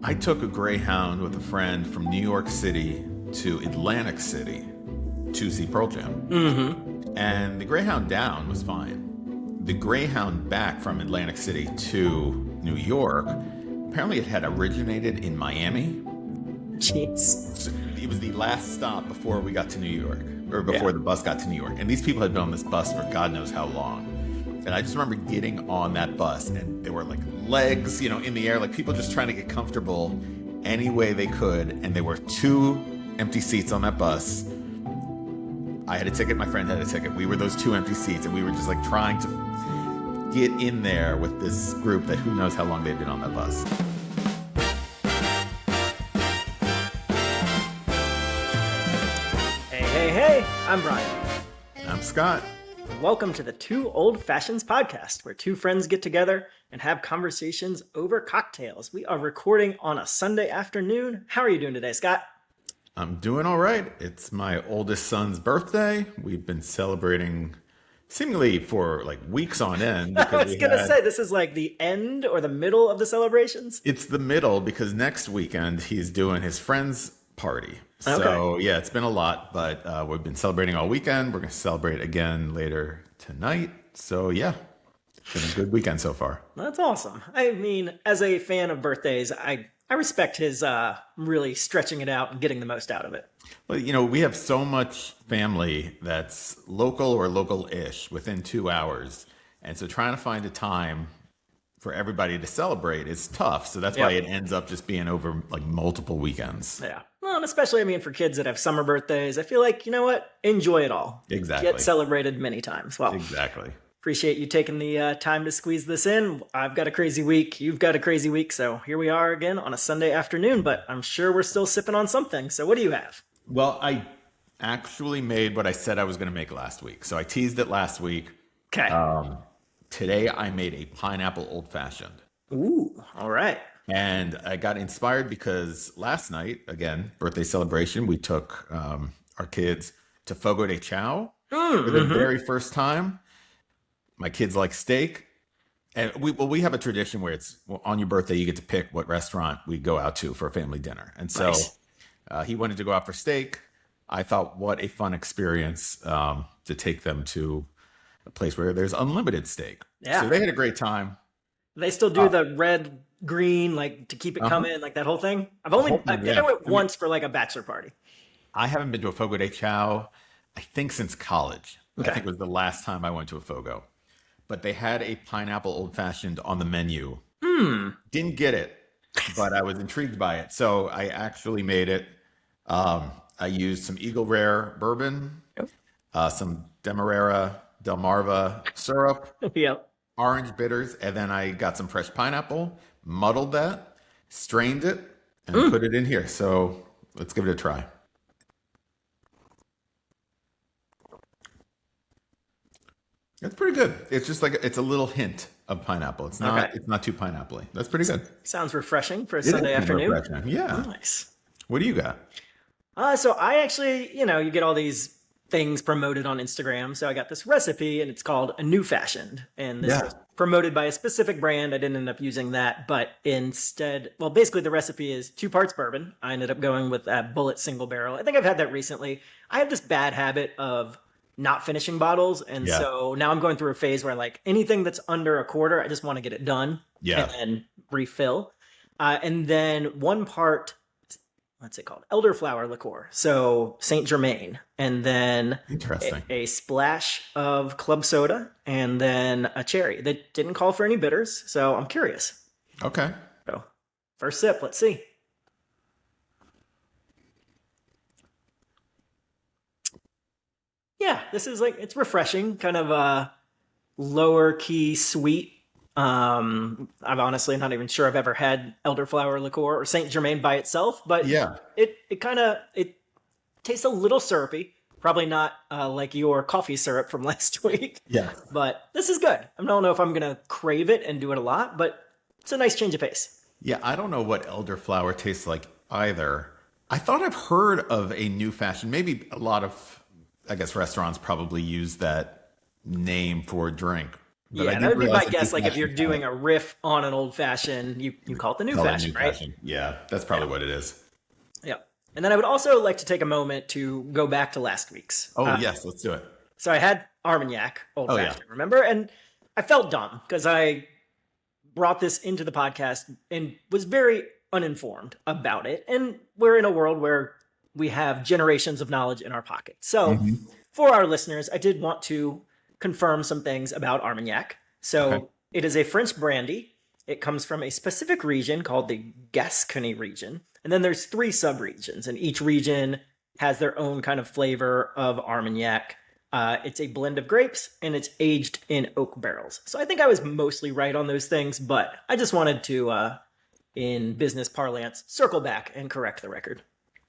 I took a Greyhound with a friend from New York City to Atlantic City to see Pearl Jam. Mm-hmm. And the Greyhound down was fine. The Greyhound back from Atlantic City to New York, apparently it had originated in Miami. Jeez. So it was the last stop before we got to New York, or before the bus got to New York. And these people had been on this bus for God knows how long. And I just remember getting on that bus, and there were like legs, in the air, like people just trying to get comfortable any way they could. And there were 2 empty seats on that bus. I had a ticket, my friend had a ticket. We were those 2 empty seats, and we were just like trying to get in there with this group that who knows how long they'd been on that bus. Hey, I'm Brian. And I'm Scott. Welcome to the Two Old Fashions podcast, where 2 friends get together and have conversations over cocktails. We are recording on a Sunday afternoon. How are you doing today, Scott? I'm doing all right. It's my oldest son's birthday. We've been celebrating seemingly for like weeks on end. I was going to say, this is like the end or the middle of the celebrations? It's the middle because next weekend he's doing his friend's party. So yeah, it's been a lot, but we've been celebrating all weekend. We're going to celebrate again later tonight. So yeah, it's been a good weekend so far. That's awesome. I mean, as a fan of birthdays, I respect his really stretching it out and getting the most out of it. Well, we have so much family that's local or local-ish within 2 hours. And so trying to find a time for everybody to celebrate is tough. So that's why it ends up just being over like multiple weekends. Yeah. Well, and especially, for kids that have summer birthdays, I feel like, you know what? Enjoy it all. Exactly. Get celebrated many times. Well, exactly. Appreciate you taking the time to squeeze this in. I've got a crazy week. You've got a crazy week. So here we are again on a Sunday afternoon, but I'm sure we're still sipping on something. So what do you have? Well, I actually made what I said I was going to make last week. So I teased it last week. Okay. Today I made a pineapple old fashioned. Ooh, all right. And I got inspired because last night, again, birthday celebration, we took our kids to Fogo de Chao for the very first time. My kids like steak. And we have a tradition where it's on your birthday, you get to pick what restaurant we go out to for a family dinner. And so he wanted to go out for steak. I thought, what a fun experience to take them to a place where there's unlimited steak. Yeah. So they had a great time. They still do the red, green, like to keep it coming, like that whole thing. I went once for like a bachelor party. I haven't been to a Fogo de Chao, I think, since college. Okay. I think it was the last time I went to a Fogo. But they had a pineapple old fashioned on the menu. Didn't get it, but I was intrigued by it. So I actually made it. I used some Eagle Rare bourbon, some Demerara Delmarva syrup, Yep. orange bitters, and then I got some fresh pineapple, muddled that, strained it, and put it in here. So let's give it a try. It's pretty good. It's just like it's a little hint of pineapple. It's not too pineapple-y. That's pretty good. Sounds refreshing for a Sunday afternoon. Refreshing. Yeah. Nice. What do you got? So I actually, you get all these things promoted on Instagram. So I got this recipe and it's called a new fashioned. And this was promoted by a specific brand. I didn't end up using that, but instead, basically the recipe is 2 parts bourbon. I ended up going with a Bullet single barrel. I think I've had that recently. I have this bad habit of not finishing bottles. And so now I'm going through a phase where like anything that's under a quarter, I just want to get it done and then refill. And then 1 part, what's it called? Elderflower liqueur. So Saint Germain. And then a splash of club soda and then a cherry. That didn't call for any bitters. So I'm curious. Okay. So first sip, let's see. Yeah, this is it's refreshing, kind of a lower key sweet. I'm honestly not even sure I've ever had elderflower liqueur or Saint Germain by itself, but it tastes a little syrupy. Probably not like your coffee syrup from last week. Yeah. But this is good. I don't know if I'm going to crave it and do it a lot, but it's a nice change of pace. Yeah, I don't know what elderflower tastes like either. I thought I've heard of a new fashion. Maybe a lot of, I guess, restaurants probably use that name for a drink. but I Yeah, that didn't would be my realize a new guess. Like if you're fashioned doing a riff on an old fashioned, you call it the new call it fashion, new right? fashion. Yeah, that's probably what it is. Yeah. And then I would also like to take a moment to go back to last week's. Oh yes, let's do it. So I had Armagnac, old Oh yeah. fashioned, remember? And I felt dumb because I brought this into the podcast and was very uninformed about it. And we're in a world where we have generations of knowledge in our pocket. So Mhm. for our listeners, I did want to confirm some things about Armagnac. So Okay. it is a French brandy. It comes from a specific region called the Gascony region. And then there's 3 subregions, and each region has their own kind of flavor of Armagnac. It's a blend of grapes, and it's aged in oak barrels. So I think I was mostly right on those things, but I just wanted to, in business parlance, circle back and correct the record.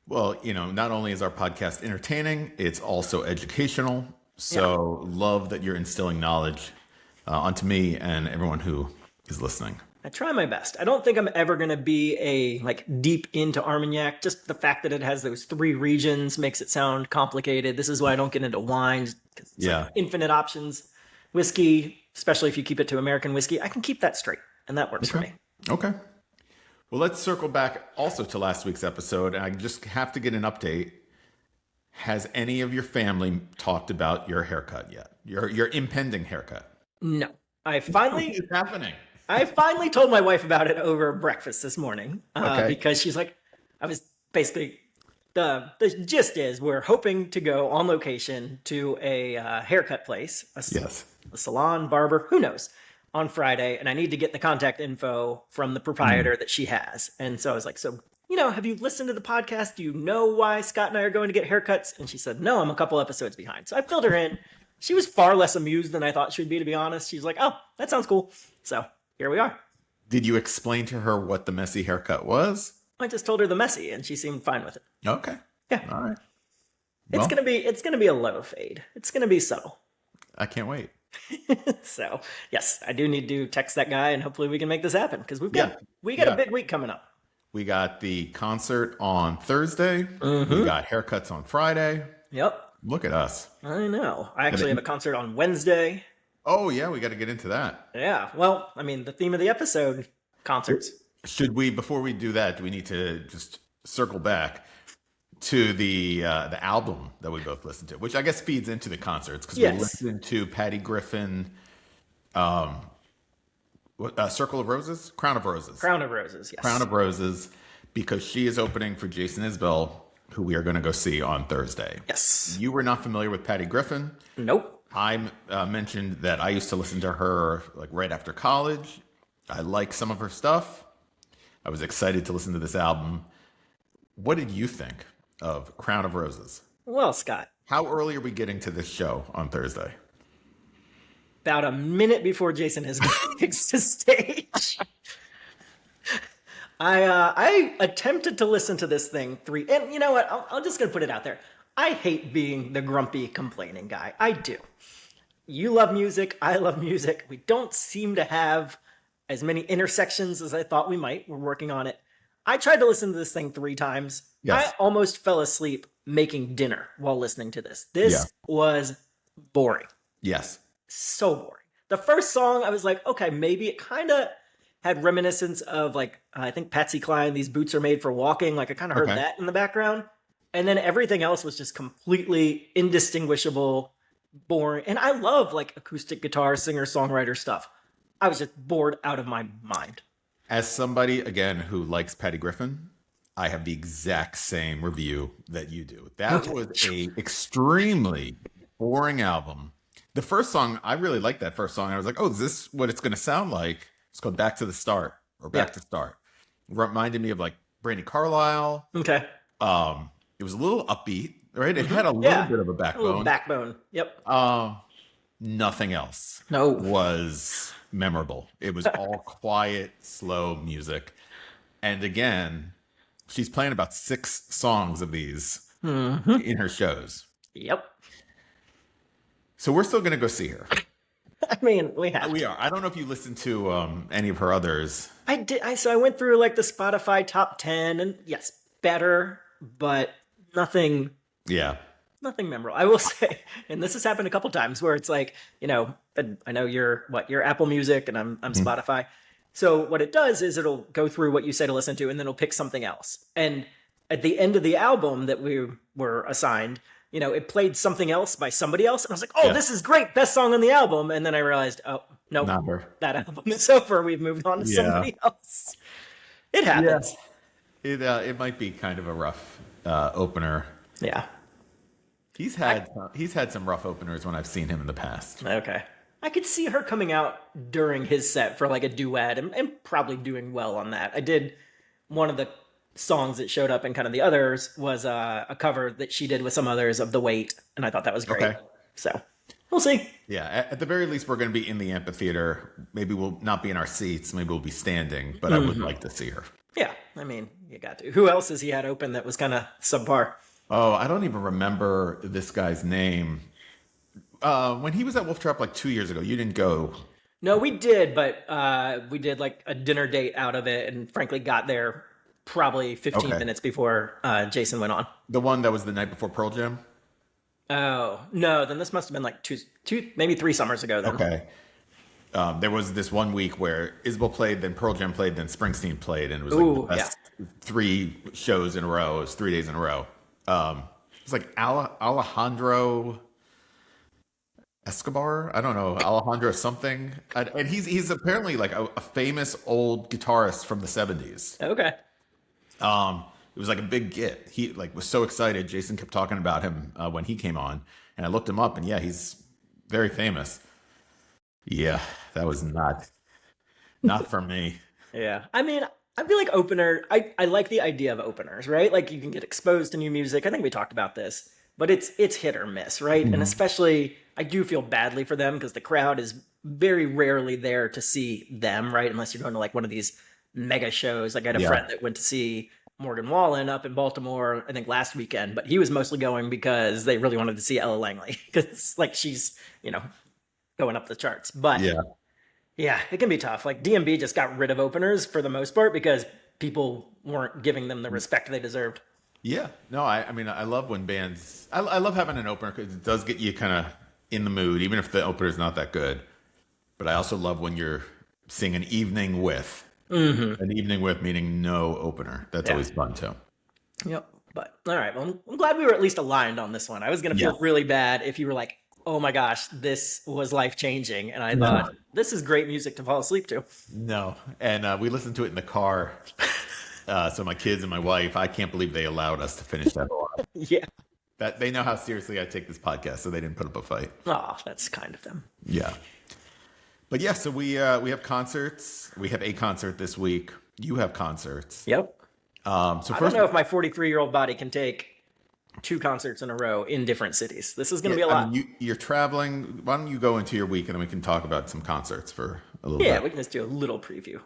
Well, not only is our podcast entertaining, it's also educational. So love that you're instilling knowledge onto me and everyone who is listening. I try my best. I don't think I'm ever going to be deep into Armagnac. Just the fact that it has those 3 regions makes it sound complicated. This is why I don't get into wines, because it's like infinite options. Whiskey, especially if you keep it to American whiskey, I can keep that straight, and that works for me. Okay. Well, let's circle back also to last week's episode. I just have to get an update. Has any of your family talked about your haircut yet? Your impending haircut? No. What is happening? I finally told my wife about it over breakfast this morning because she's like, I was basically, the gist is we're hoping to go on location to a haircut place, a salon, barber, who knows, on Friday. And I need to get the contact info from the proprietor that she has. And so I was like, have you listened to the podcast? Do you know why Scott and I are going to get haircuts? And she said, no, I'm a couple episodes behind. So I filled her in. She was far less amused than I thought she would be, to be honest. She's like, oh, that sounds cool. So here we are. Did you explain to her what the messy haircut was? I just told her the messy, and she seemed fine with it. Okay. Yeah. All right. Well, it's gonna be a low fade. It's gonna be subtle. I can't wait. So yes, I do need to text that guy, and hopefully we can make this happen because we got a big week coming up. We got the concert on Thursday. We got haircuts on Friday. Yep. Look at us. I know. I actually have a concert on Wednesday. Oh, yeah, we got to get into that. Yeah. Well, I mean, the theme of the episode, concerts. Should we, before we do that, do we need to just circle back to the album that we both listened to, which I guess feeds into the concerts because we listened to Patty Griffin, Circle of Roses? Crown of Roses. Crown of Roses, yes. Crown of Roses, because she is opening for Jason Isbell, who we are going to go see on Thursday. Yes. You were not familiar with Patty Griffin. Nope. I mentioned that I used to listen to her like right after college. I like some of her stuff. I was excited to listen to this album. What did you think of Crown of Roses? Well, Scott. How early are we getting to this show on Thursday? About a minute before Jason has takes the stage. I attempted to listen to this thing and you know what? I'm just going to put it out there. I hate being the grumpy, complaining guy. I do. You love music. I love music. We don't seem to have as many intersections as I thought we might. We're working on it. I tried to listen to this thing 3 times. Yes. I almost fell asleep making dinner while listening to this. This was boring. Yes. So boring. The first song, I was like, okay, maybe it kind of had reminiscence of I think Patsy Cline, These Boots Are Made for Walking. I kind of heard that in the background. And then everything else was just completely indistinguishable, boring. And I love acoustic guitar, singer-songwriter stuff. I was just bored out of my mind. As somebody, again, who likes Patty Griffin, I have the exact same review that you do. That was a extremely boring album. The first song, I really liked that first song. I was like, oh, is this what it's going to sound like? It's called Back to the Start or Back to Start. Reminded me of Brandi Carlile. Okay. It was a little upbeat, right? It had a little bit of a backbone. A little backbone. Yep. Nothing else was memorable. It was all quiet, slow music. And again, she's playing about 6 songs of these in her shows. Yep. So we're still going to go see her. I mean, we are. I don't know if you listened to any of her others. I did. So I went through the Spotify top 10 and yes, better, but nothing. Yeah. Nothing memorable. I will say, and this has happened a couple times where it's I know you're Apple Music and I'm Spotify. So what it does is it'll go through what you say to listen to, and then it'll pick something else. And at the end of the album that we were assigned, it played something else by somebody else, and I was like, "Oh, this is great, best song on the album." And then I realized, "Oh, no, that album is over. We've moved on to somebody else." It happens. Yeah. It might be kind of a rough opener. Yeah. He's had some rough openers when I've seen him in the past. Okay. I could see her coming out during his set for like a duet and probably doing well on that. I did one of the songs that showed up in kind of the others was a cover that she did with some others of The Wait, and I thought that was great. Okay. So we'll see. Yeah, at the very least, we're going to be in the amphitheater. Maybe we'll not be in our seats. Maybe we'll be standing, but I would like to see her. Yeah, I mean, you got to. Who else has he had open that was kind of subpar? Oh, I don't even remember this guy's name. When he was at Wolf Trap like 2 years ago, you didn't go. No, we did, but we did like a dinner date out of it, and frankly got there probably 15 minutes before Jason went on. The one that was the night before Pearl Jam? Oh, no, then this must have been like two, maybe 3 summers ago then. Okay. There was this 1 week where Isabel played, then Pearl Jam played, then Springsteen played, and it was like the best 3 shows in a row. It was 3 days in a row. It was like Alejandro Escobar. I don't know, Alejandro something. And he's apparently like a famous old guitarist from the 70s. Okay. It was like a big get. He like was so excited. Jason kept talking about him when he came on, and I looked him up, and he's very famous. Yeah, that was not for me. Yeah. I mean, I feel like opener, I like the idea of openers, right? Like you can get exposed to new music. I think we talked about this, but it's hit or miss, right? And especially I do feel badly for them because the crowd is very rarely there to see them, right? Unless you're going to like one of these mega shows. Like I had a friend that went to see Morgan Wallen up in Baltimore, I think last weekend, but he was mostly going because they really wanted to see Ella Langley because like she's, going up the charts. But yeah, it can be tough. Like DMB just got rid of openers for the most part because people weren't giving them the respect they deserved. Yeah, no, I mean, I love when bands, I love having an opener because it does get you kind of in the mood, even if the opener is not that good. But I also love when you're seeing an evening with, meaning no opener. That's always fun too. Yep. But all right, well, I'm glad we were at least aligned on this one. I was going to feel really bad if you were like, oh my gosh, this was life-changing. And I thought, this is great music to fall asleep to. No. And we listened to it in the car. So my kids and my wife, I can't believe they allowed us to finish that all up. Yeah. That they know how seriously I take this podcast, so they didn't put up a fight. Oh, that's kind of them. Yeah. But yeah, so we have concerts. We have a concert this week. You have concerts. Yep. So I don't know if my 43-year-old body can take 2 concerts in a row in different cities. This is going to be a lot. I mean, you're traveling. Why don't you go into your week and then we can talk about some concerts for a little bit. Yeah, we can just do a little preview.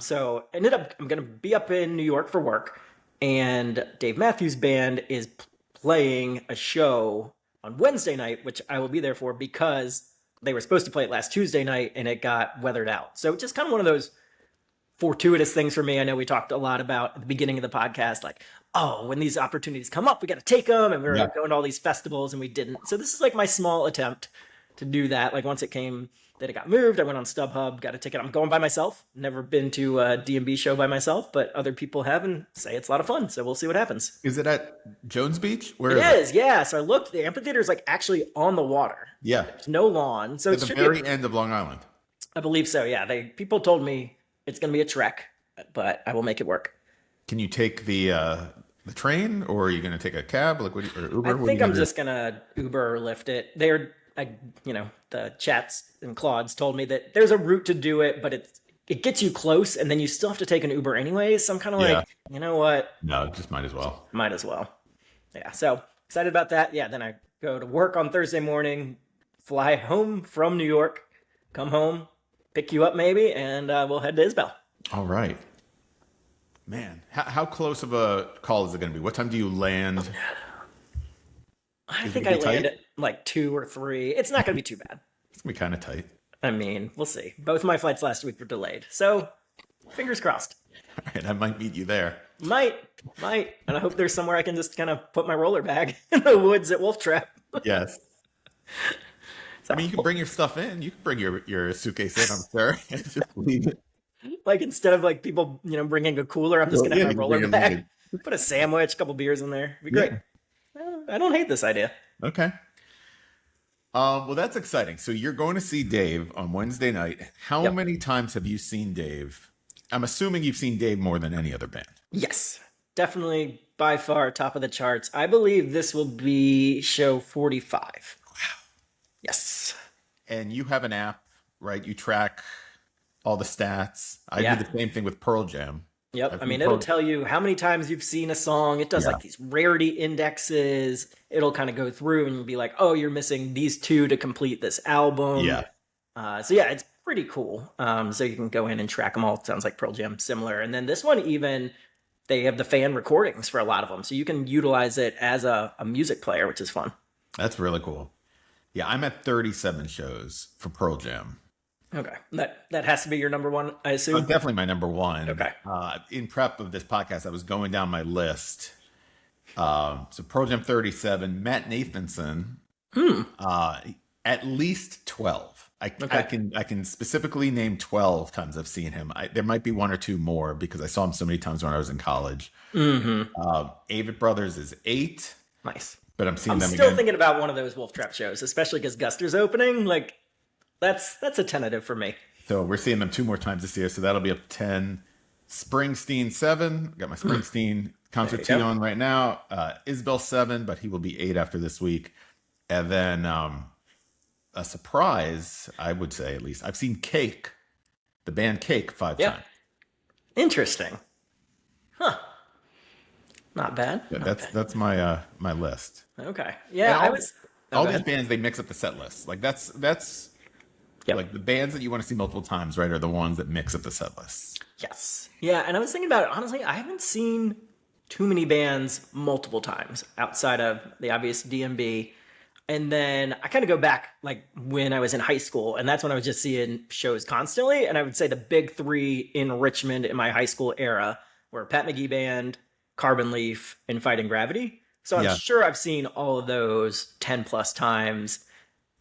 So I'm going to be up in New York for work, and Dave Matthews Band is playing a show on Wednesday night, which I will be there for because they were supposed to play it last Tuesday night and it got weathered out. So just kind of one of those fortuitous things for me. I know we talked a lot about at the beginning of the podcast, like, oh, when these opportunities come up, we got to take them. And we were going to all these festivals and we didn't. So this is like my small attempt to do that. Like once it came that it got moved, I went on StubHub, got a ticket. I'm going by myself. Never been to a DMB show by myself, but other people have and say it's a lot of fun. So we'll see what happens. Is it at Jones Beach? Where it is, yeah. So I looked, the amphitheater is like actually on the water. Yeah. There's no lawn. So at the very end of Long Island. I believe so, yeah. People told me it's going to be a trek, but I will make it work. Can you take the train, or are you going to take a cab, or Uber? I think I'm just going to Uber or Lyft it. The chats and Claude's told me that there's a route to do it, but it gets you close, and then you still have to take an Uber anyways. So I'm kind of like, you know what? No, just might as well. Might as well. Yeah. So excited about that. Yeah. Then I go to work on Thursday morning, fly home from New York, come home, pick you up maybe, and we'll head to Isbell. All right. Man, how close of a call is it going to be? What time do you land? I think I land at like 2 or 3. It's not going to be too bad. It's going to be kind of tight. I mean, we'll see. Both of my flights last week were delayed. So, fingers crossed. All right, I might meet you there. Might. And I hope there's somewhere I can just kind of put my roller bag in the woods at Wolf Trap. Yes. I mean, you can bring your stuff in. You can bring your suitcase in, I'm sure. And just leave it. Like instead of like people, bringing a cooler, I'm just Well, gonna yeah, have you my can roller bring it like bag, put a sandwich, a couple beers in there. It'd be great. yeah. I don't hate this idea. Okay. Well, that's exciting. So you're going to see Dave on Wednesday night. How Yep. many times have you seen Dave? I'm assuming you've seen Dave more than any other band. Yes, definitely by far top of the charts. I believe this will be show 45. Yes. And you have an app, right? You track all the stats. I Yeah. do the same thing with Pearl Jam. Yep. I've I seen mean, it'll Pearl- tell you how many times you've seen a song. It does Yeah. like these rarity indexes. It'll kind of go through and you'll be like, oh, you're missing these two to complete this album. Yeah. So yeah, it's pretty cool. So you can go in and track them all. It sounds like Pearl Jam similar. And then this one even, they have the fan recordings for a lot of them. So you can utilize it as a music player, which is fun. That's really cool. Yeah, I'm at 37 shows for Pearl Jam. Okay. That has to be your number one, I assume. Definitely my number one. Okay. In prep of this podcast, I was going down my list. So Pearl Jam 37, Matt Nathanson, at least 12. I can specifically name 12 times I've seen him. There might be one or two more because I saw him so many times when I was in college. Avett Brothers is 8, Nice. but I'm seeing them still again. thinking about one of those Wolf Trap shows, especially because Guster's opening. Like, that's a tentative for me. So we're seeing them 2 more times this year. So that'll be up to 10. Springsteen 7. Got my Springsteen concertino on right now. Isbell 7, but he will be 8 after this week. And then a surprise, I would say at least. I've seen Cake, the band Cake, 5 Yeah. times. Interesting. Huh. Not bad. Yeah, Not that's my my list. bad. Okay. Yeah, And I was. all go these ahead. bands, they mix up the set list. Like that's Yep. like the bands that you want to see multiple times, right? Are the ones that mix up the set list. Yes. Yeah, and I was thinking about it. Honestly, I haven't seen too many bands multiple times outside of the obvious DMB. And then I kind of go back like when I was in high school, and that's when I was just seeing shows constantly. And I would say the big 3 in Richmond in my high school era were Pat McGee Band, Carbon Leaf, and Fighting Gravity. So I'm Yeah. sure I've seen all of those 10 plus times.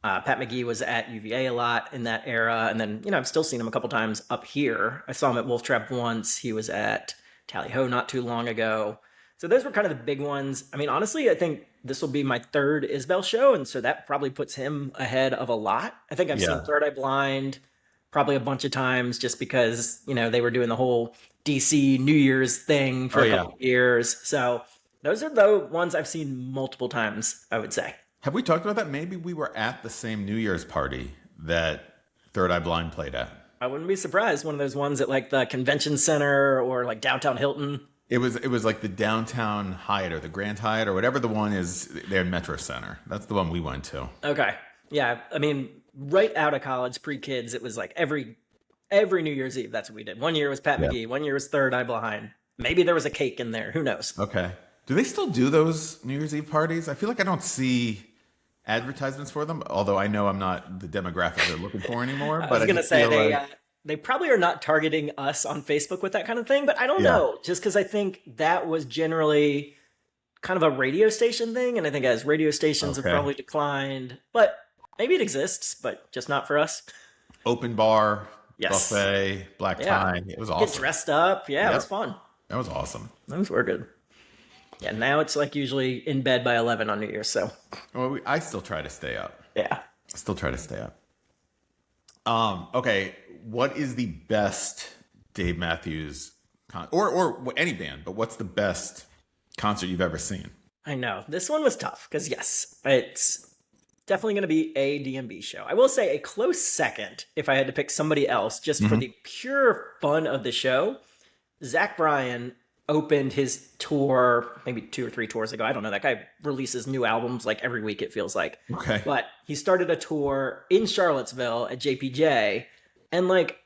Pat McGee was at UVA a lot in that era. And then, I've still seen him a couple times up here. I saw him at Wolf Trap once. He was at Tally Ho not too long ago. So those were kind of the big ones. I mean, honestly, I think this will be my 3rd Isbell show. And so that probably puts him ahead of a lot. I think I've Yeah. seen Third Eye Blind probably a bunch of times just because, they were doing the whole DC New Year's thing for Oh, a yeah. couple years. So those are the ones I've seen multiple times, I would say. Have we talked about that? Maybe we were at the same New Year's party that Third Eye Blind played at. I wouldn't be surprised. One of those ones at like the convention center or like downtown Hilton. It was like the downtown Hyatt or the Grand Hyatt or whatever the one is there in Metro Center. That's the one we went to. Okay. Yeah. I mean, right out of college, pre-kids, it was like every New Year's Eve, that's what we did. One year was Pat McGee. One year was Third Eye Blind. Maybe there was a cake in there. Who knows? Okay. Do they still do those New Year's Eve parties? I feel like I don't see advertisements for them, although I know I'm not the demographic they're looking for anymore. I But was going to just say feel like- they probably are not targeting us on Facebook with that kind of thing, but I don't Yeah. know. Just because I think that was generally kind of a radio station thing. And I think as radio stations have Okay. probably declined, but maybe it exists, but just not for us. open bar, Yes. buffet, black Yeah. tie. It was Get awesome. dressed up. Yeah, it was Yep. fun. That was awesome. Those were good. Yeah, now it's like usually in bed by 11 on New Year's. So, Well, I still try to stay up. yeah. Still try to stay up. Okay, what is the best Dave Matthews or any band? But what's the best concert you've ever seen? I know. This one was tough because, yes, it's definitely going to be a DMB show. I will say a close second if I had to pick somebody else just for the pure fun of the show. Zach Bryan opened his tour maybe 2 or 3 tours ago. I don't know. That guy releases new albums like every week, it feels like. Okay. But he started a tour in Charlottesville at JPJ. And like,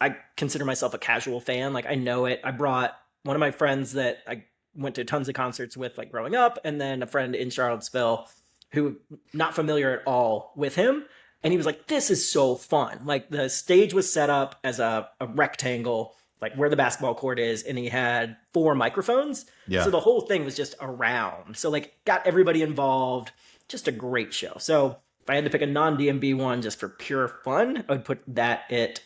I consider myself a casual fan. Like, I know it. I brought one of my friends that I went to tons of concerts with, like growing up, and then a friend in Charlottesville who not familiar at all with him. And he was like, this is so fun. Like, the stage was set up as a rectangle, like where the basketball court is, and he had 4 microphones. Yeah. So the whole thing was just around. So like got everybody involved. Just a great show. So if I had to pick a non-DMB one just for pure fun, I would put that at.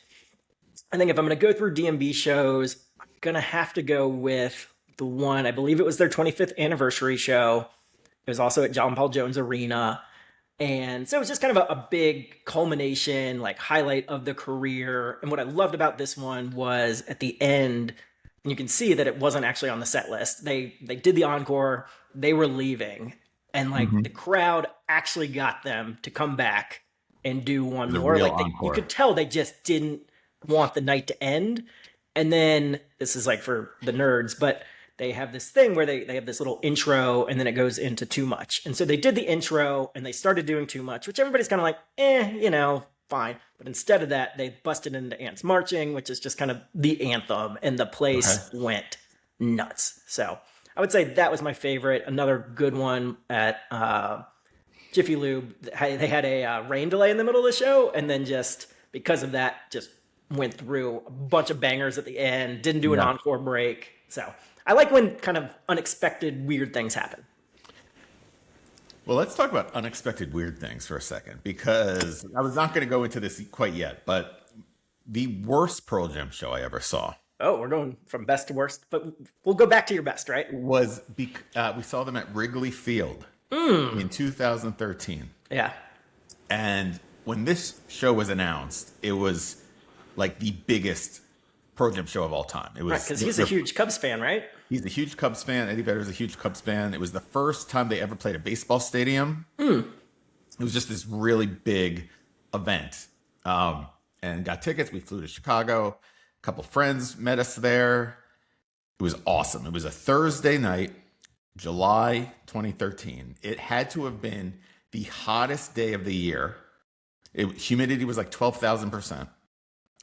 I think if I'm going to go through DMB shows, I'm going to have to go with the one, I believe it was their 25th anniversary show. It was also at John Paul Jones Arena. And so it was just kind of a big culmination, like highlight of the career. And what I loved about this one was at the end, and you can see that it wasn't actually on the set list. They did the encore, they were leaving, and like the crowd actually got them to come back and do one more. Like you could tell they just didn't want the night to end. And then this is like for the nerds, but they have this thing where they have this little intro and then it goes into Too Much. And so they did the intro and they started doing Too Much, which everybody's kind of like, fine. But instead of that, they busted into Ants Marching, which is just kind of the anthem, and the place went nuts. So I would say that was my favorite. Another good one at Jiffy Lube. They had a rain delay in the middle of the show, and then just because of that, just went through a bunch of bangers at the end, didn't do an encore break. So I like when kind of unexpected weird things happen. Well, let's talk about unexpected weird things for a second, because I was not going to go into this quite yet, but the worst Pearl Jam show I ever saw. Oh, we're going from best to worst, but we'll go back to your best, right? Was we saw them at Wrigley Field in 2013. Yeah. And when this show was announced, it was like the biggest Pearl Jam show of all time. It was right, because he's a huge Cubs fan, right? He's a huge Cubs fan. Eddie Vedder's a huge Cubs fan. It was the first time they ever played a baseball stadium. It was just this really big event. And got tickets. We flew to Chicago. A couple friends met us there. It was awesome. It was a Thursday night, July 2013. It had to have been the hottest day of the year. Humidity was like 12,000%,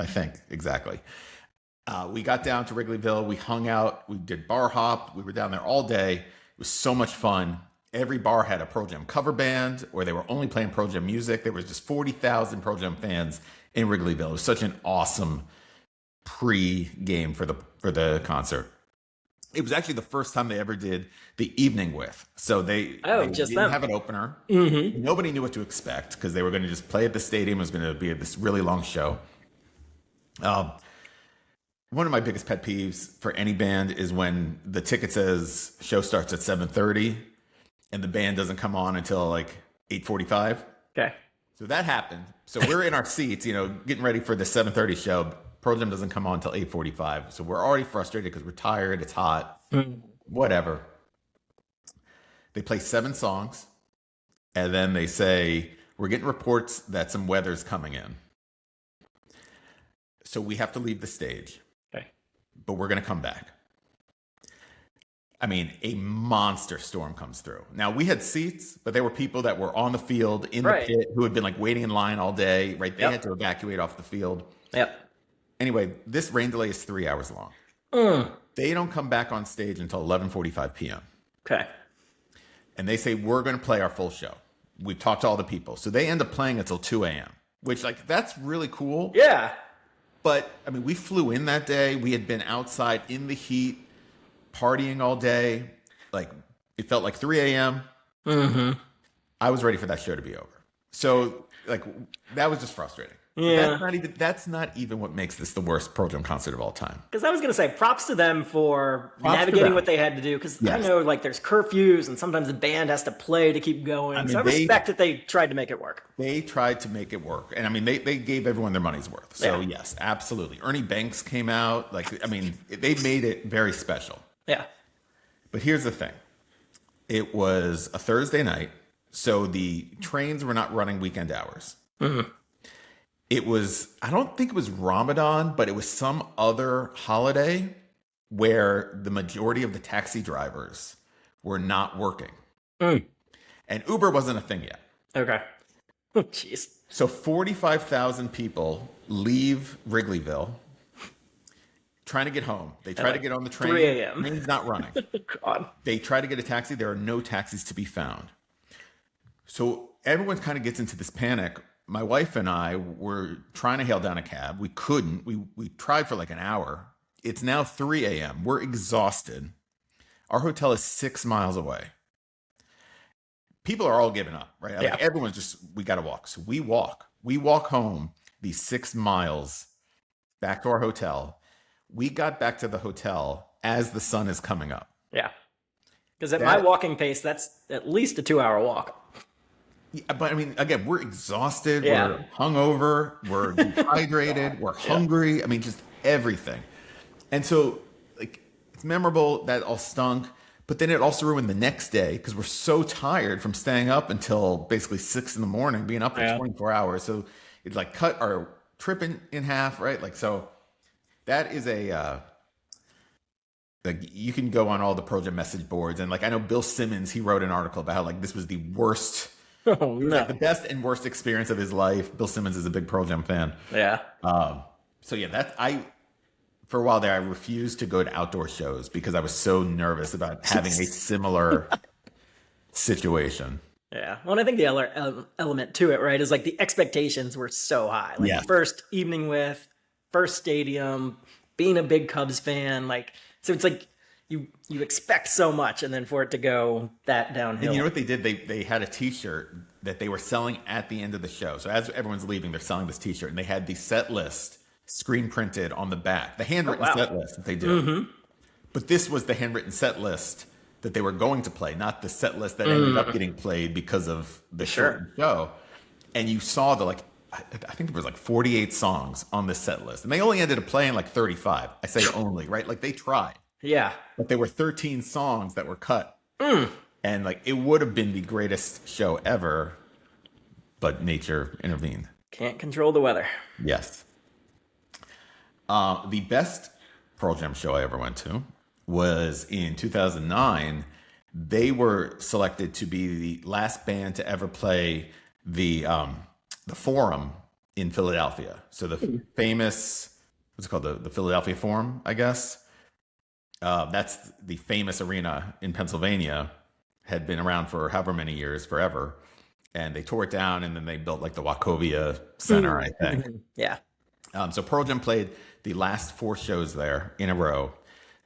I think, exactly. We got down to Wrigleyville. We hung out. We did bar hop. We were down there all day. It was so much fun. Every bar had a Pearl Jam cover band, or they were only playing Pearl Jam music. There was just 40,000 Pearl Jam fans in Wrigleyville. It was such an awesome pre-game for the concert. It was actually the first time they ever did the evening with. So they didn't have an opener. Nobody knew what to expect because they were going to just play at the stadium. It was going to be this really long show. One of my biggest pet peeves for any band is when the ticket says show starts at 7:30 and the band doesn't come on until like 8:45. Okay. So that happened. So we're in our seats, getting ready for the 7:30 show. Pearl Jam doesn't come on until 8:45. So we're already frustrated because we're tired. It's hot. Whatever. They play 7 songs and then they say, we're getting reports that some weather's coming in. So we have to leave the stage. But we're going to come back. I mean, a monster storm comes through. Now, we had seats, but there were people that were on the field in the pit who had been like waiting in line all day, right? They had to evacuate off the field. Yep. Anyway, this rain delay is 3 hours long. They don't come back on stage until 11:45 p.m. Okay. And they say, we're going to play our full show. We've talked to all the people. So they end up playing until 2 a.m., which like, that's really cool. Yeah. But, I mean, we flew in that day. We had been outside in the heat, partying all day. Like, it felt like 3 a.m. I was ready for that show to be over. So, like, that was just frustrating. Yeah. That's not even what makes this the worst Pearl Jam concert of all time. Because I was going to say, props to them for navigating what they had to do. Because I know, like, there's curfews, and sometimes the band has to play to keep going. I mean, so I respect that they tried to make it work. They tried to make it work. And, I mean, they gave everyone their money's worth. So, yes, absolutely. Ernie Banks came out. Like, I mean, they made it very special. Yeah. But here's the thing. It was a Thursday night, so the trains were not running weekend hours. It was, I don't think it was Ramadan, but it was some other holiday where the majority of the taxi drivers were not working. And Uber wasn't a thing yet. Okay. Oh, jeez. So 45,000 people leave Wrigleyville trying to get home. They try to get on the train. 3 a.m. The train's not running. God. They try to get a taxi. There are no taxis to be found. So everyone kind of gets into this panic. My wife and I were trying to hail down a cab. We couldn't. We tried for like an hour. It's now 3 a.m. We're exhausted. Our hotel is 6 miles away. people are all giving up, right? Like Yeah. everyone's just, we got to walk. So we walk home these 6 miles back to our hotel. We got back to the hotel as the sun is coming up. Yeah. Because at my That, walking pace, that's at least a 2-hour walk. yeah, but I mean, again, we're exhausted, Yeah. we're hungover, we're dehydrated, we're Yeah. hungry. I mean, just everything. And so, like, it's memorable that all stunk, but then it also ruined the next day because we're so tired from staying up until basically 6 in the morning, being up for Yeah. 24 hours. So it like cut our trip in half, right? Like, so that is like you can go on all the Pearl Jam message boards, and like I know Bill Simmons, he wrote an article about how like this was the worst, Oh, like no. the best and worst experience of his life. Bill Simmons is a big Pearl Jam fan. Yeah. So yeah, for a while there, I refused to go to outdoor shows because I was so nervous about having a similar situation. Yeah. Well, and I think the other element to it, right, is like the expectations were so high. Like Yeah. first evening with, first stadium, being a big Cubs fan, like so it's like you expect so much, and then for it to go that downhill. And you know what they did? They had a T-shirt that they were selling at the end of the show. So as everyone's leaving, they're selling this T-shirt, and they had the set list screen printed on the back, the handwritten Oh, wow. set list that they did. But this was the handwritten set list that they were going to play, not the set list that ended up getting played because of the short show. And you saw I think there was like 48 songs on this set list, and they only ended up playing like 35. I say only, right? Like they tried, Yeah. but there were 13 songs that were cut, and like it would have been the greatest show ever, but nature intervened. Can't control the weather. Yes. The best Pearl Jam show I ever went to was in 2009. They were selected to be the last band to ever play the Forum in Philadelphia. So the famous, what's it called? The Philadelphia Forum, I guess. That's the famous arena in Pennsylvania, had been around for however many years, forever. And they tore it down, and then they built like the Wachovia Center, I think. Yeah. So Pearl Jam played the last 4 shows there in a row.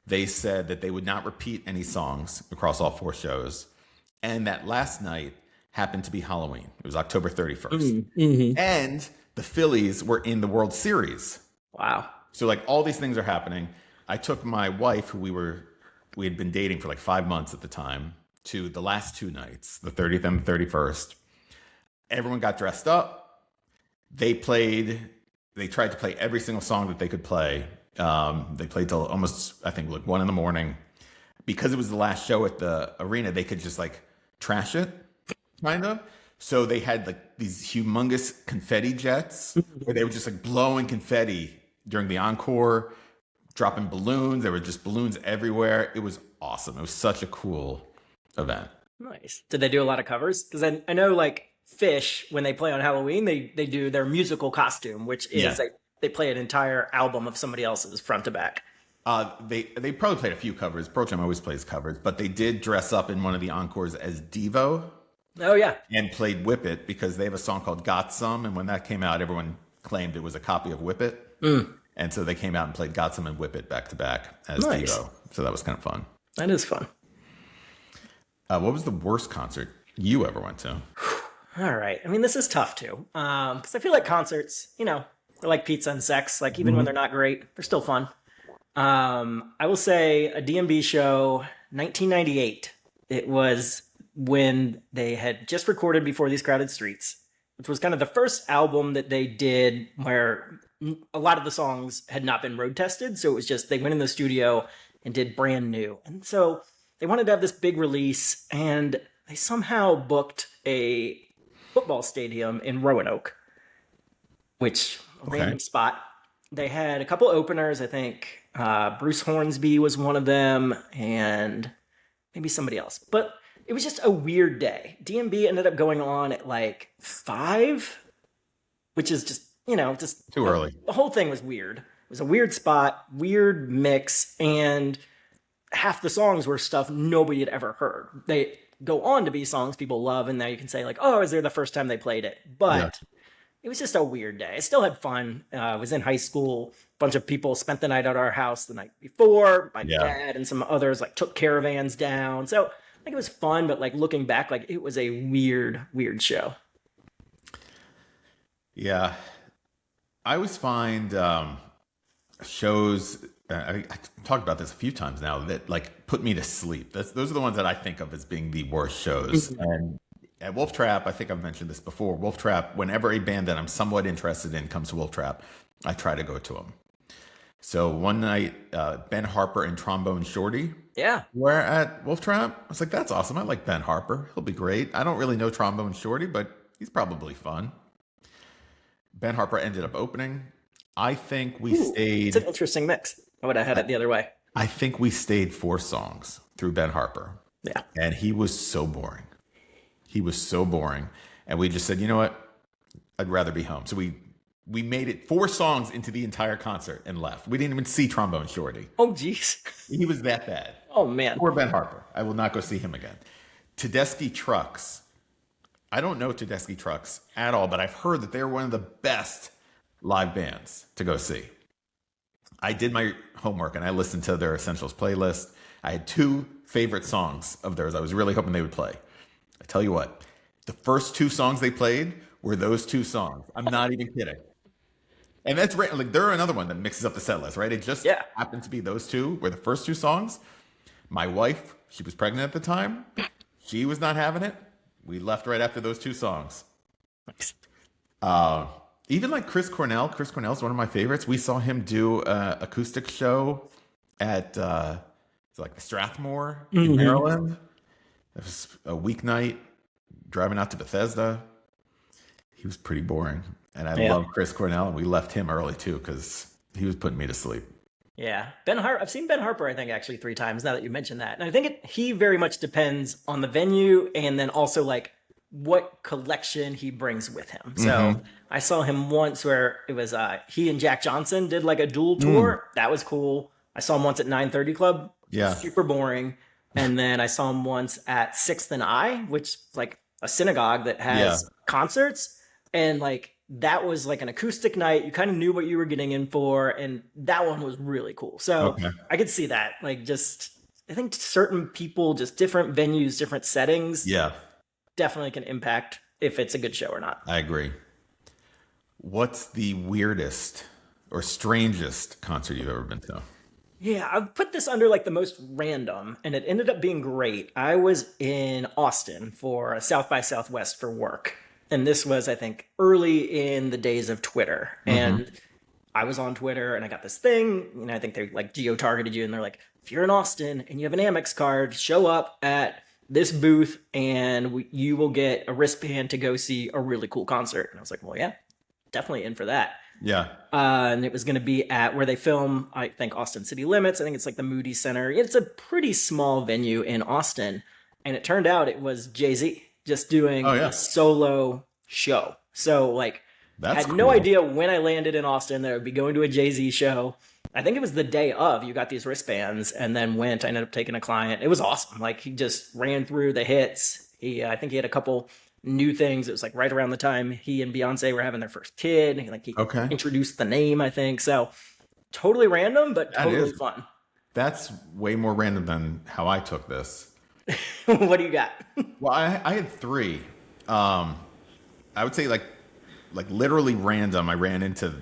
They said that they would not repeat any songs across all 4 shows. And that last night happened to be Halloween. It was October 31st. And the Phillies were in the World Series. Wow. So like all these things are happening. I took my wife, who we had been dating for like 5 months at the time, to the last 2 nights, the 30th and the 31st. Everyone got dressed up. They tried to play every single song that they could play. They played till almost, I think, like 1 a.m. Because it was the last show at the arena, they could just like trash it, kind of. So they had like these humongous confetti jets where they were just like blowing confetti during the encore, dropping balloons. There were just balloons everywhere. It was awesome. It was such a cool event. Nice. Did they do a lot of covers? Because I know like Fish, when they play on Halloween, they do their musical costume, which is like they play an entire album of somebody else's front to back. They probably played a few covers. Pearl Jam always plays covers, but they did dress up in one of the encores as Devo. Oh yeah. And played Whip It, because they have a song called Got Some, and when that came out, everyone claimed it was a copy of Whip It. And so they came out and played Got Some and Whip It back to back as Nice. Devo. So that was kind of fun. That is fun. What was the worst concert you ever went to? All right. I mean, this is tough too, because I feel like concerts, they're like pizza and sex. Like even when they're not great, they're still fun. I will say a DMB show, 1998. It was when they had just recorded Before These Crowded Streets, which was kind of the first album that they did where a lot of the songs had not been road tested. So it was just they went in the studio and did brand new. And so they wanted to have this big release, and they somehow booked a football stadium in Roanoke, which a random spot. They had a couple openers, I think. Bruce Hornsby was one of them, and maybe somebody else. But it was just a weird day. DMB ended up going on at like 5, which is just, just Too early. The whole thing was weird. It was a weird spot, weird mix, and half the songs were stuff nobody had ever heard. They go on to be songs people love, and now you can say like, oh, is there the first time they played it? But it was just a weird day. I still had fun. I was in high school. A bunch of people spent the night at our house the night before. My dad and some others like took caravans down. So think it was fun, but like looking back, like it was a weird show. Yeah, I always find shows. I talked about this a few times now that like put me to sleep. Those are the ones that I think of as being the worst shows. Mhm. And at Wolf Trap, I think I've mentioned this before. Wolf Trap, whenever a band that I'm somewhat interested in comes to Wolf Trap, I try to go to them. So one night, Ben Harper and Trombone Shorty Yeah. were at Wolf Trap. I was like, that's awesome. I like Ben Harper. He'll be great. I don't really know Trombone Shorty, but he's probably fun. Ben Harper ended up opening. I think we Ooh, it's an stayed. interesting mix. I would have had it the other way. I think we stayed 4 songs through Ben Harper, Yeah. and he was so boring. He was so boring, and we just said, you know what? I'd rather be home. So we made it 4 songs into the entire concert and left. We didn't even see Trombone Shorty. Oh, geez. He was that bad. Oh, man. Poor Ben Harper. I will not go see him again. Tedeschi Trucks. I don't know Tedeschi Trucks at all, but I've heard that they're one of the best live bands to go see. I did my homework and I listened to their Essentials playlist. I had 2 favorite songs of theirs I was really hoping they would play. I tell you what, the first 2 songs they played were those 2 songs. I'm not even kidding. And that's right. Like they're another one that mixes up the set list, right? It just Yeah. happened to be those 2 were the first 2 songs. My wife, she was pregnant at the time. She was not having it. We left right after those 2 songs. Uh, Even like Chris Cornell. Chris Cornell's one of my favorites. We saw him do an acoustic show at it's like the Strathmore in Maryland. It was a weeknight driving out to Bethesda. He was pretty boring, and I Yeah. love Chris Cornell. And we left him early too because he was putting me to sleep. Yeah, I've seen Ben Harper, I think, actually 3 times now that you mentioned that. And I think he very much depends on the venue and then also like what collection he brings with him. So I saw him once where it was he and Jack Johnson did like a dual tour. That was cool. I saw him once at 930 Club. Yeah. Super boring. And then I saw him once at Sixth and I, which is like a synagogue that has concerts. And like that was like an acoustic night. You kind of knew what you were getting in for, and that one was really cool. So Okay. I could see that. Like just I think certain people, just different venues, different settings, Yeah, definitely can impact if it's a good show or not. I agree. What's the weirdest or strangest concert you've ever been to? Yeah, I've put this under like the most random, and it ended up being great. I was in Austin for South by Southwest for work. And this was, I think, early in the days of Twitter. And I was on Twitter and I got this thing. You know, I think they like geo-targeted you and they're like, if you're in Austin and you have an Amex card, show up at this booth and you will get a wristband to go see a really cool concert. And I was like, well, yeah, definitely in for that. Yeah. And it was going to be at where they film, I think, Austin City Limits. I think it's like the Moody Center. It's a pretty small venue in Austin. And it turned out it was Jay-Z just doing a solo show. So, like, I had no idea when I landed in Austin that I would be going to a Jay-Z show. I think it was the day of. You got these wristbands and then went. I ended up taking a client. It was awesome. Like, he just ran through the hits. I think he had a couple new things. It was like right around the time he and Beyonce were having their first kid. He introduced the name, I think. So totally random, but totally fun. That's way more random than how I took this. What do you got? Well, I had 3. I would say like literally random. I ran into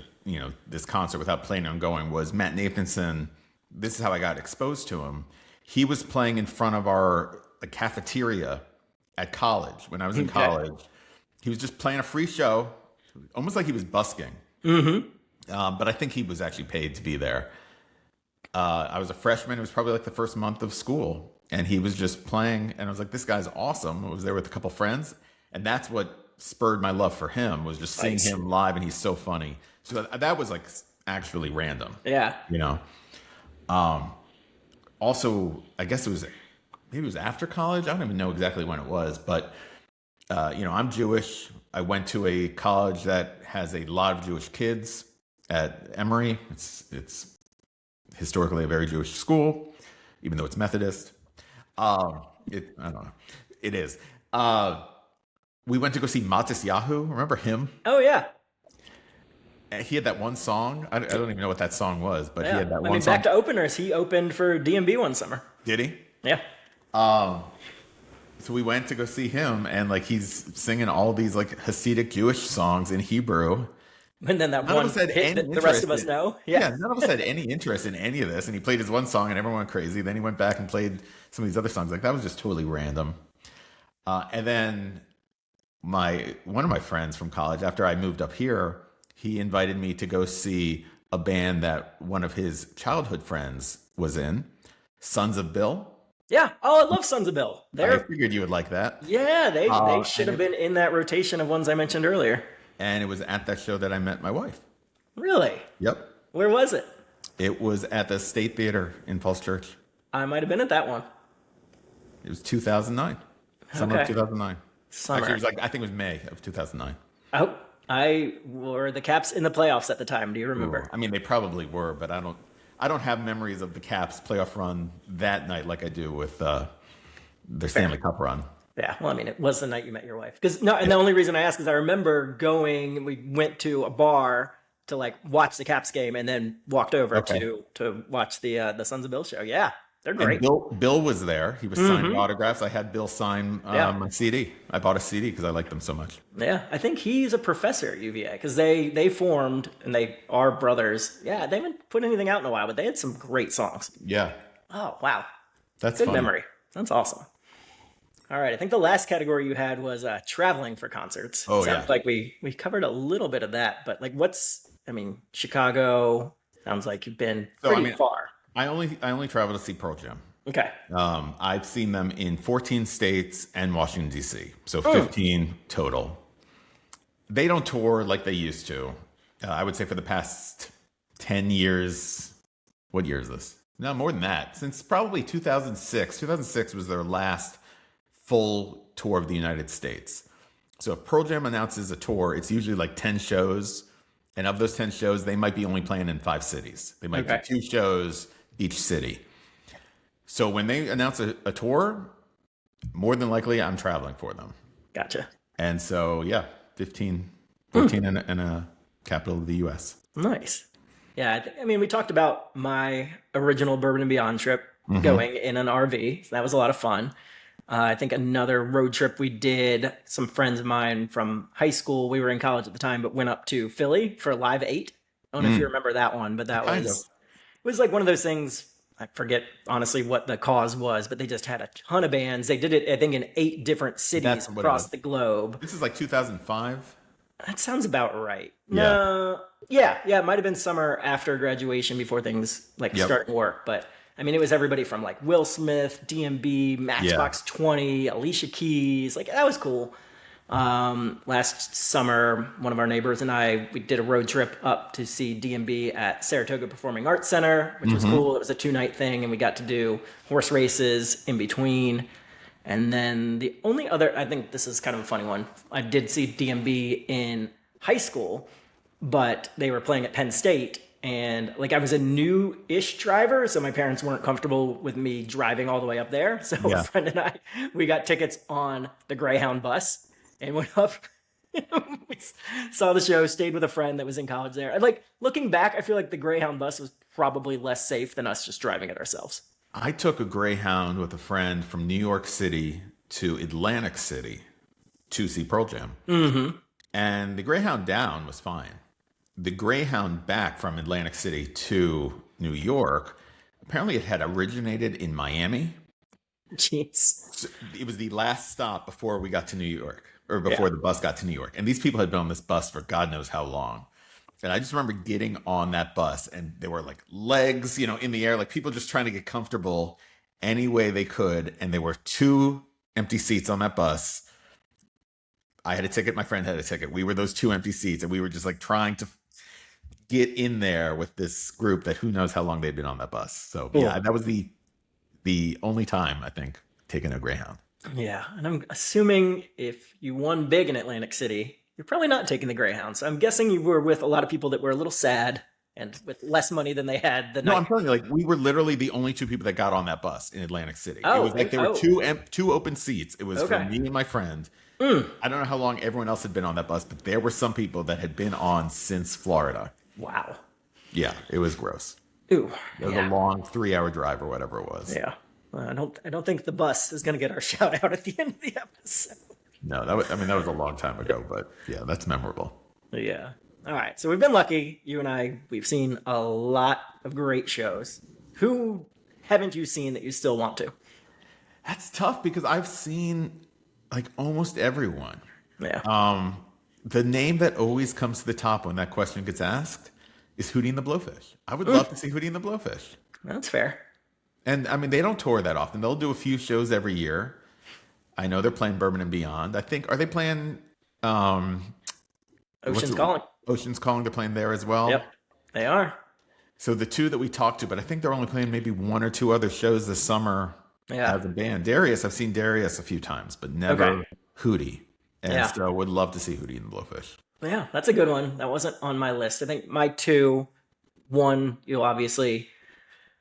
this concert without planning on going. Was Matt Nathanson? This is how I got exposed to him. He was playing in front of our cafeteria at college when I was in college. He was just playing a free show, almost like he was busking. But I think he was actually paid to be there. I was a freshman. It was probably like the first month of school. And he was just playing. And I was like, this guy's awesome. I was there with a couple friends. And that's what spurred my love for him, was just seeing him live. And he's so funny. So that was like actually random. Yeah. Also, I guess maybe it was after college. I don't even know exactly when it was. But, I'm Jewish. I went to a college that has a lot of Jewish kids at Emory. It's historically a very Jewish school, even though it's Methodist. I don't know. It is. We went to go see Matis Yahu. Remember him? Oh, yeah. And he had that one song. I don't even know what that song was, but he had that one song. Back to openers. He opened for DMB one summer. Did he? Yeah. So we went to go see him, and like he's singing all these like Hasidic Jewish songs in Hebrew. And then that None of one us had hit any that the rest of us interest know. yeah, none of us had any interest in any of this. And he played his one song, and everyone went crazy. Then he went back and played some of these other songs. Like that was just totally random. And then one of my friends from college, after I moved up here, he invited me to go see a band that one of his childhood friends was in, Sons of Bill. Yeah. Oh, I love Sons of Bill. I figured you would like that. Yeah, they should have been in that rotation of ones I mentioned earlier. And it was at that show that I met my wife. Really? Yep. Where was it? It was at the State Theater in Falls Church. I might have been at that one. It was 2009. Summer of 2009. Summer. Actually, it was like, I think it was May of 2009. Oh, I wore the Caps in the playoffs at the time. Do you remember? I mean, they probably were, but I don't have memories of the Caps playoff run that night like I do with their Stanley Cup run. Yeah, well, I mean, it was the night you met your wife. And the only reason I ask is I remember we went to a bar to like watch the Caps game and then walked over to watch the Sons of Bill show. Yeah, they're great. And Bill was there. He was signing autographs. I had Bill sign my CD. I bought a CD because I liked them so much. Yeah, I think he's a professor at UVA because they formed and they are brothers. Yeah, they haven't put anything out in a while, but they had some great songs. Yeah. Oh, wow. That's good fun. memory. That's awesome. All right, I think the last category you had was traveling for concerts. Oh, sounds like we covered a little bit of that, but like Chicago sounds like you've been pretty far. I only travel to see Pearl Jam. Okay. I've seen them in 14 states and Washington, D.C., so 15 total. They don't tour like they used to. I would say for the past 10 years. What year is this? No, more than that. Since probably 2006. 2006 was their last full tour of the United States. So if Pearl Jam announces a tour, it's usually like 10 shows. And of those 10 shows, they might be only playing in 5 cities. They might do 2 shows each city. So when they announce a tour, more than likely I'm traveling for them. Gotcha. And so, 14 in a capital of the U.S. Nice. Yeah, I mean, we talked about my original Bourbon and Beyond trip going in an RV. So that was a lot of fun. I think another road trip we did, some friends of mine from high school, we were in college at the time, but went up to Philly for Live 8. I don't know if you remember that one, but it was like one of those things. I forget honestly what the cause was, but they just had a ton of bands. They did it, I think, in 8 different cities across the globe. This is like 2005. That sounds about right. Yeah. It might have been summer after graduation before things starting to work, but I mean, it was everybody from like Will Smith, DMB, Matchbox 20, Alicia Keys. Like, that was cool. Last summer, one of our neighbors and we did a road trip up to see DMB at Saratoga Performing Arts Center, which was cool. It was a 2-night thing, and we got to do horse races in between. And then the only other, I think this is kind of a funny one. I did see DMB in high school, but they were playing at Penn State. And like I was a new-ish driver, so my parents weren't comfortable with me driving all the way up there. So a friend and we got tickets on the Greyhound bus and went up. We saw the show, stayed with a friend that was in college there. And like looking back, I feel like the Greyhound bus was probably less safe than us just driving it ourselves. I took a Greyhound with a friend from New York City to Atlantic City to see Pearl Jam. And the Greyhound down was fine. The Greyhound back from Atlantic City to New York, apparently it had originated in Miami. Jeez. So it was the last stop before we got to New York, or before the bus got to New York. And these people had been on this bus for God knows how long. And I just remember getting on that bus and there were like legs, in the air, like people just trying to get comfortable any way they could. And there were 2 empty seats on that bus. I had a ticket. My friend had a ticket. We were those 2 empty seats, and we were just like trying to get in there with this group that who knows how long they'd been on that bus. So that was the only time I think taking a Greyhound. Yeah, and I'm assuming if you won big in Atlantic City, you're probably not taking the Greyhound. So I'm guessing you were with a lot of people that were a little sad and with less money than they had the night. No, I'm telling you, like we were literally the only 2 people that got on that bus in Atlantic City. Oh, it was like there were 2 open seats. It was for me and my friend. I don't know how long everyone else had been on that bus, but there were some people that had been on since Florida. Wow. Yeah, it was gross. Ooh. It was a long 3-hour drive or whatever it was. Yeah. I don't think the bus is going to get our shout out at the end of the episode. No, that was a long time ago, but yeah, that's memorable. Yeah. All right. So we've been lucky. You and I, we've seen a lot of great shows. Who haven't you seen that you still want to? That's tough because I've seen like almost everyone. Yeah. The name that always comes to the top when that question gets asked is Hootie and the Blowfish. I would love to see Hootie and the Blowfish. That's fair. And I mean, they don't tour that often. They'll do a few shows every year. I know they're playing Bourbon and Beyond. I think, are they playing Ocean's Calling. Ocean's Calling? They're playing there as well. Yep. They are. So the two that we talked to, but I think they're only playing maybe one or two other shows this summer as a band. Darius, I've seen Darius a few times, but never Hootie. And so would love to see Hootie and the Blowfish. Yeah, that's a good one. That wasn't on my list. I think my two, one you'll obviously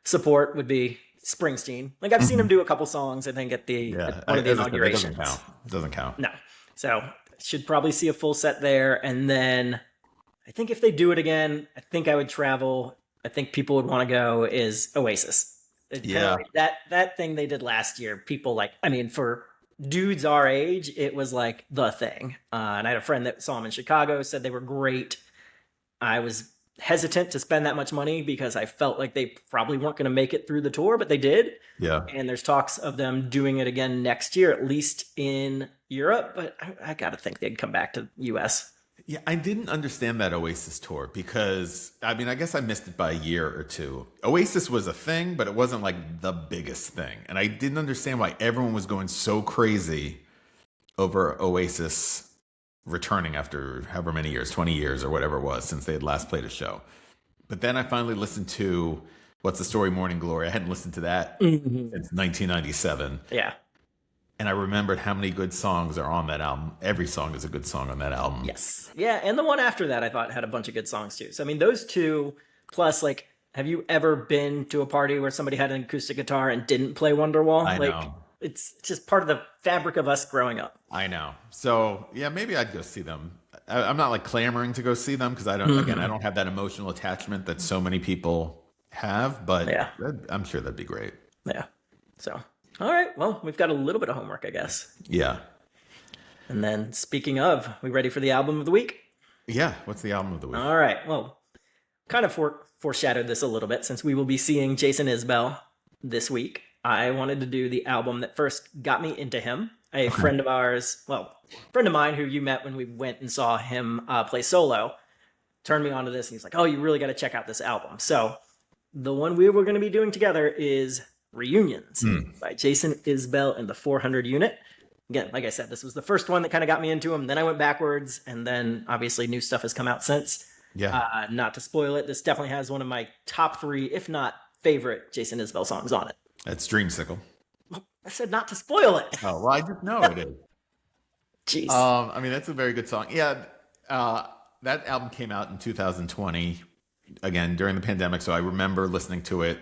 support would be Springsteen. Like I've seen him do a couple songs, I think, at one of the inaugurations. It doesn't count. No. So should probably see a full set there. And then I think if they do it again, I think I would travel. I think people would want to go is Oasis. Yeah. Like that thing they did last year, people like, I mean, for dudes our age, it was like the thing. And I had a friend that saw them in Chicago, said they were great. I was hesitant to spend that much money because I felt like they probably weren't going to make it through the tour, but they did. Yeah. And there's talks of them doing it again next year, at least in Europe. But I got to think they'd come back to the US. Yeah, I didn't understand that Oasis tour because, I mean, I guess I missed it by a year or two. Oasis was a thing, but it wasn't like the biggest thing. And I didn't understand why everyone was going so crazy over Oasis returning after however many years, 20 years or whatever it was since they had last played a show. But then I finally listened to What's the Story, Morning Glory. I hadn't listened to that since 1997. Yeah. And I remembered how many good songs are on that album. Every song is a good song on that album. Yes. Yeah, and the one after that I thought had a bunch of good songs too. So I mean, those two plus like, have you ever been to a party where somebody had an acoustic guitar and didn't play Wonderwall? I like know. it's just part of the fabric of us growing up. I know. So yeah, maybe I'd go see them. I'm not like clamoring to go see them because I don't have that emotional attachment that so many people have, but yeah. I'm sure that'd be great. Yeah. So all right. Well, we've got a little bit of homework, I guess. Yeah. And then speaking of, we ready for the album of the week? Yeah. What's the album of the week? All right. Well, kind of foreshadowed this a little bit since we will be seeing Jason Isbell this week. I wanted to do the album that first got me into him. A friend of ours, friend of mine who you met when we went and saw him play solo, turned me on to this. And he's like, oh, you really got to check out this album. So the one we were going to be doing together is Reunions by Jason Isbell and the 400 Unit. Again, like I said, this was the first one that kind of got me into him. Then I went backwards, and then obviously new stuff has come out since. Yeah. Not to spoil it, this definitely has one of my top 3, if not favorite, Jason Isbell songs on it. That's Dreamsicle. I said not to spoil it. Oh, well, I just know it is. Jeez. I mean, that's a very good song. Yeah. That album came out in 2020, again, during the pandemic. So I remember listening to it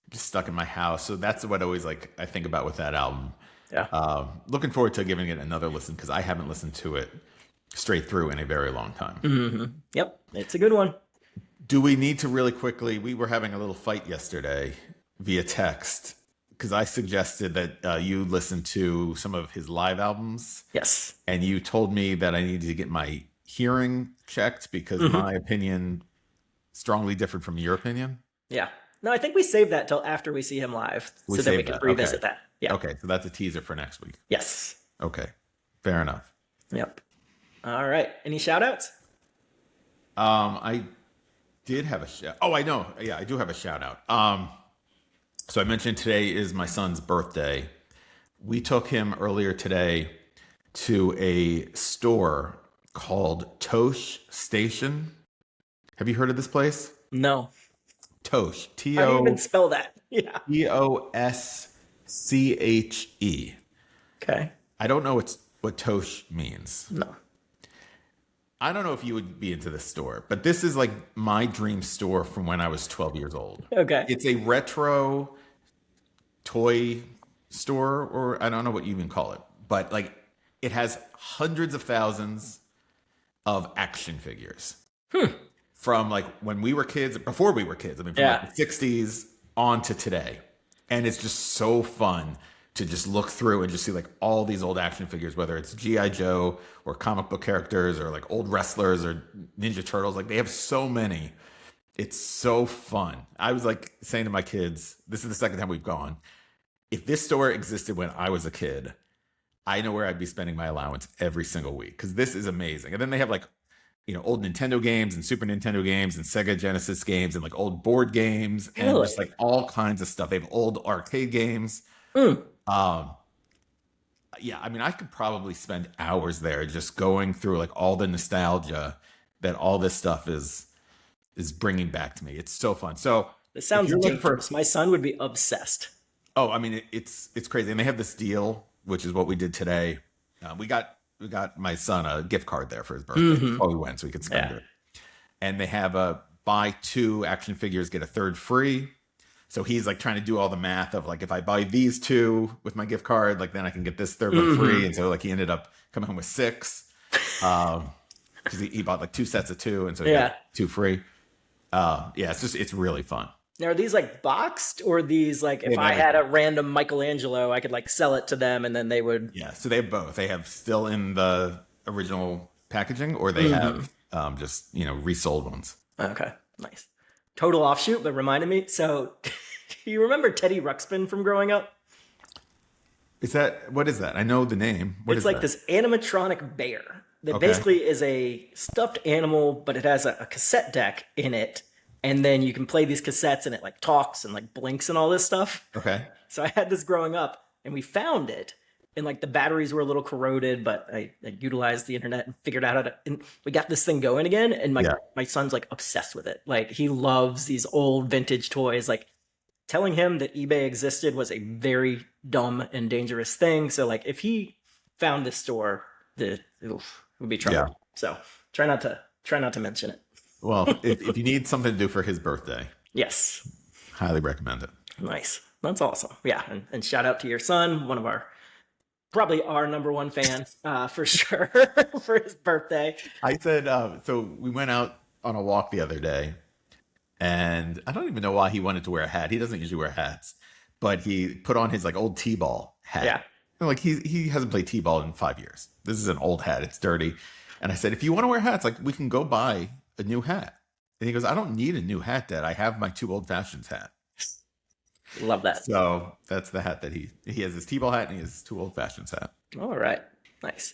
just stuck in my house. So that's what I always I think about with that album. Yeah. Looking forward to giving it another listen because I haven't listened to it straight through in a very long time. Mm-hmm. Yep. It's a good one. Do we need to really quickly, we were having a little fight yesterday via text because I suggested that you listen to some of his live albums. Yes. And you told me that I needed to get my hearing checked because my opinion strongly differed from your opinion. Yeah. No, I think we saved that till after we see him live so that we can revisit that. Yeah. Okay, so that's a teaser for next week. Yes. Okay, fair enough. Yep. All right. Any shout outs? I did have a shout. Oh, I know. Yeah, I do have a shout out. So I mentioned today is my son's birthday. We took him earlier today to a store called Tosh Station. Have you heard of this place? No. Tosh. How do you even spell that? Yeah. Tosche. Okay. I don't know what Tosh means. No. I don't know if you would be into this store, but this is like my dream store from when I was 12 years old. Okay. It's a retro toy store, or I don't know what you even call it, but like it has hundreds of thousands of action figures. From like when we were kids, before we were kids. I mean, from like the 60s on to today. And it's just so fun to just look through and just see like all these old action figures, whether it's G.I. Joe or comic book characters or like old wrestlers or Ninja Turtles. Like they have so many. It's so fun. I was like saying to my kids, this is the second time we've gone. If this store existed when I was a kid, I know where I'd be spending my allowance every single week because this is amazing. And then they have like, old Nintendo games and Super Nintendo games and Sega Genesis games and like old board games and just like all kinds of stuff. They have old arcade games. Yeah, I mean, I could probably spend hours there just going through like all the nostalgia that all this stuff is bringing back to me. It's so fun. So this sounds dangerous. My son would be obsessed. Oh, I mean, it's crazy. And they have this deal, which is what we did today. We got my son a gift card there for his birthday before we went, so we could spend it. And they have a buy 2 action figures, get a third free. So he's like trying to do all the math of like, if I buy these 2 with my gift card, like then I can get this third one free. And so like he ended up coming home with 6 because he bought like 2 sets of 2. And so he got 2 free. It's really fun. Now, are these like boxed or these like if I had a random Michelangelo, I could like sell it to them and then they would? Yeah, so they have both. They have still in the original packaging or they have just, resold ones. Okay, nice. Total offshoot, but reminded me. So do you remember Teddy Ruxpin from growing up? What is that? I know the name. What it's is like that? This animatronic bear that basically is a stuffed animal, but it has a cassette deck in it. And then you can play these cassettes and it like talks and like blinks and all this stuff. Okay. So I had this growing up and we found it and like the batteries were a little corroded, but I utilized the internet and figured out how to, and we got this thing going again. And my son's like obsessed with it. Like he loves these old vintage toys. Like telling him that eBay existed was a very dumb and dangerous thing. So like if he found this store, it would be trouble. Yeah. So try not to mention it. Well, if you need something to do for his birthday. Yes. Highly recommend it. Nice. That's awesome. Yeah. And shout out to your son, probably our number one fan for sure for his birthday. I said, so we went out on a walk the other day and I don't even know why he wanted to wear a hat. He doesn't usually wear hats, but he put on his like old T-ball hat. Yeah. And, like he hasn't played T-ball in 5 years. This is an old hat. It's dirty. And I said, if you want to wear hats, like we can go buy a new hat. And he goes, I don't need a new hat, Dad. I have my 2 old fashions hat. Love that. So that's the hat that he has his T-ball hat and he has his 2 old fashions hat. All right. Nice.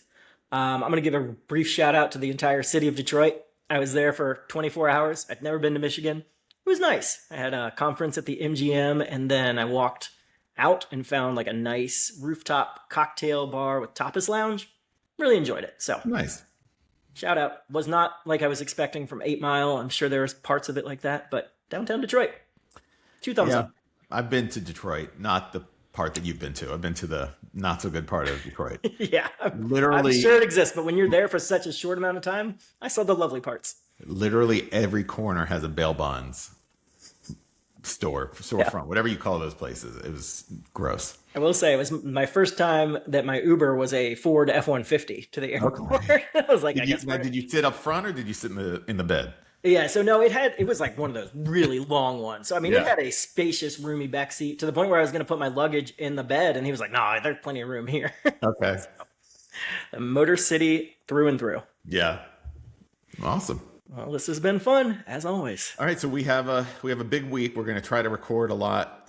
I'm going to give a brief shout out to the entire city of Detroit. I was there for 24 hours. I'd never been to Michigan. It was nice. I had a conference at the MGM and then I walked out and found like a nice rooftop cocktail bar with tapas lounge. Really enjoyed it. So nice. Shout out. Was not like I was expecting from 8 Mile. I'm sure there was parts of it like that, but downtown Detroit. 2 thumbs up. I've been to Detroit, not the part that you've been to. I've been to the not so good part of Detroit. Yeah. Literally. I'm sure it exists, but when you're there for such a short amount of time, I saw the lovely parts. Literally every corner has a bail bonds storefront, whatever you call those places. It was gross. I will say it was my first time that my Uber was a Ford F-150 to the airport. Okay. I was like, did you sit up front or did you sit in the bed? Yeah, so no, it was like one of those really long ones. So I mean, it had a spacious, roomy back seat to the point where I was going to put my luggage in the bed, and he was like, "No, there's plenty of room here." Okay. So, Motor City through and through. Yeah. Awesome. Well, this has been fun as always. All right, so we have a big week. We're going to try to record a lot.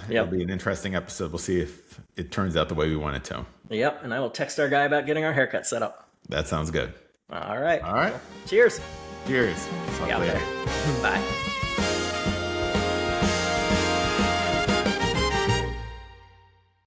It'll be an interesting episode. We'll see if it turns out the way we want it to. Yep, and I will text our guy about getting our haircut set up. That sounds good. All right. All right. Cheers. Cheers. See you out there. Bye.